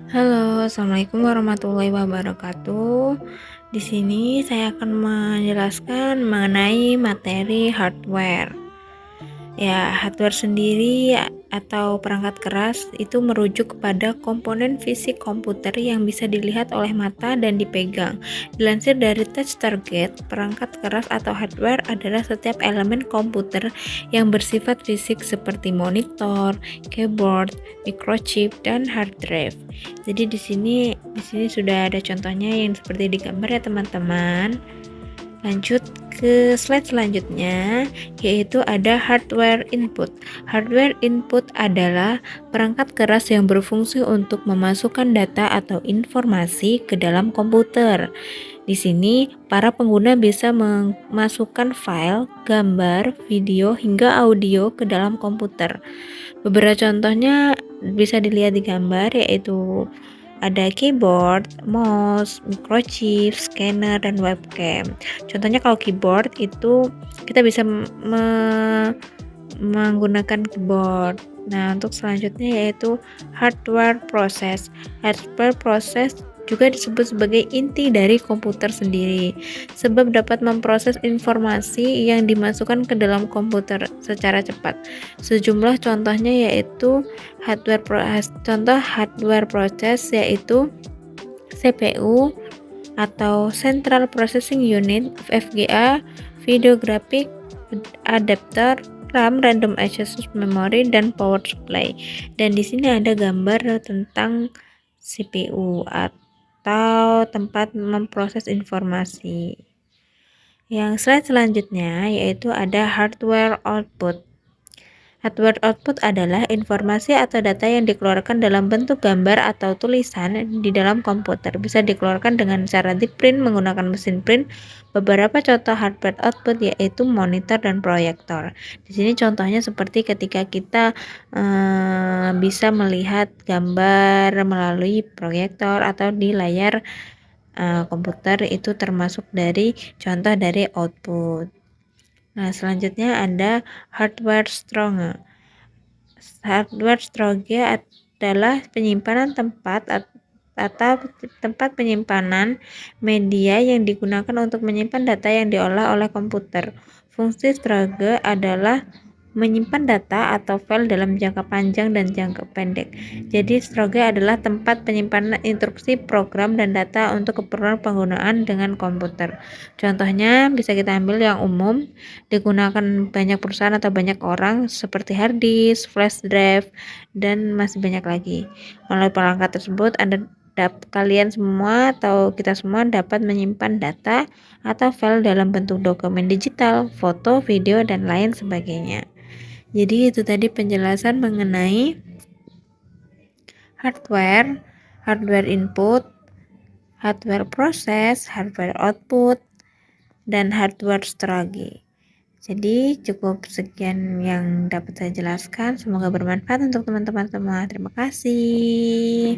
Halo, assalamualaikum warahmatullahi wabarakatuh. Di sini saya akan menjelaskan mengenai materi hardware. Ya, hardware sendiri atau perangkat keras itu merujuk kepada komponen fisik komputer yang bisa dilihat oleh mata dan dipegang. Dilansir dari Touch Target, perangkat keras atau hardware adalah setiap elemen komputer yang bersifat fisik seperti monitor, keyboard, microchip, dan hard drive. Jadi di sini sudah ada contohnya yang seperti di gambar ya teman-teman. Lanjut ke slide selanjutnya, yaitu ada hardware input. Hardware input adalah perangkat keras yang berfungsi untuk memasukkan data atau informasi ke dalam komputer. Di sini, para pengguna bisa memasukkan file, gambar, video, hingga audio ke dalam komputer. Beberapa contohnya bisa dilihat di gambar, yaitu ada keyboard, mouse, microchip, scanner, dan webcam. Contohnya kalau keyboard itu kita bisa menggunakan keyboard. Nah, untuk selanjutnya yaitu hardware process. Hardware process juga disebut sebagai inti dari komputer sendiri, sebab dapat memproses informasi yang dimasukkan ke dalam komputer secara cepat. Sejumlah contohnya yaitu contoh hardware process yaitu CPU atau Central Processing Unit VGA, video graphic, adapter, RAM, random access memory, dan power supply. Dan di sini ada gambar tentang CPU atau tempat memproses informasi. Yang slide selanjutnya yaitu ada hardware output. Hardware output adalah informasi atau data yang dikeluarkan dalam bentuk gambar atau tulisan di dalam komputer. Bisa dikeluarkan dengan cara di print menggunakan mesin print. Beberapa contoh hardware output yaitu monitor dan proyektor. Di sini contohnya seperti ketika kita bisa melihat gambar melalui proyektor atau di layar komputer, itu termasuk dari contoh dari output. Nah, selanjutnya ada hardware storage. Hardware storage adalah penyimpanan atau tempat penyimpanan media yang digunakan untuk menyimpan data yang diolah oleh komputer. Fungsi storage adalah menyimpan data atau file dalam jangka panjang dan jangka pendek. Jadi storage adalah tempat penyimpanan instruksi, program, dan data untuk keperluan penggunaan dengan komputer. Contohnya bisa kita ambil yang umum digunakan banyak perusahaan atau banyak orang seperti hard disk, flash drive, dan masih banyak lagi. Melalui perangkat tersebut kalian semua atau kita semua dapat menyimpan data atau file dalam bentuk dokumen digital, foto, video, dan lain sebagainya. Jadi itu tadi penjelasan mengenai hardware input, hardware proses, hardware output, dan hardware storage. Jadi cukup sekian yang dapat saya jelaskan. Semoga bermanfaat untuk teman-teman semua. Terima kasih.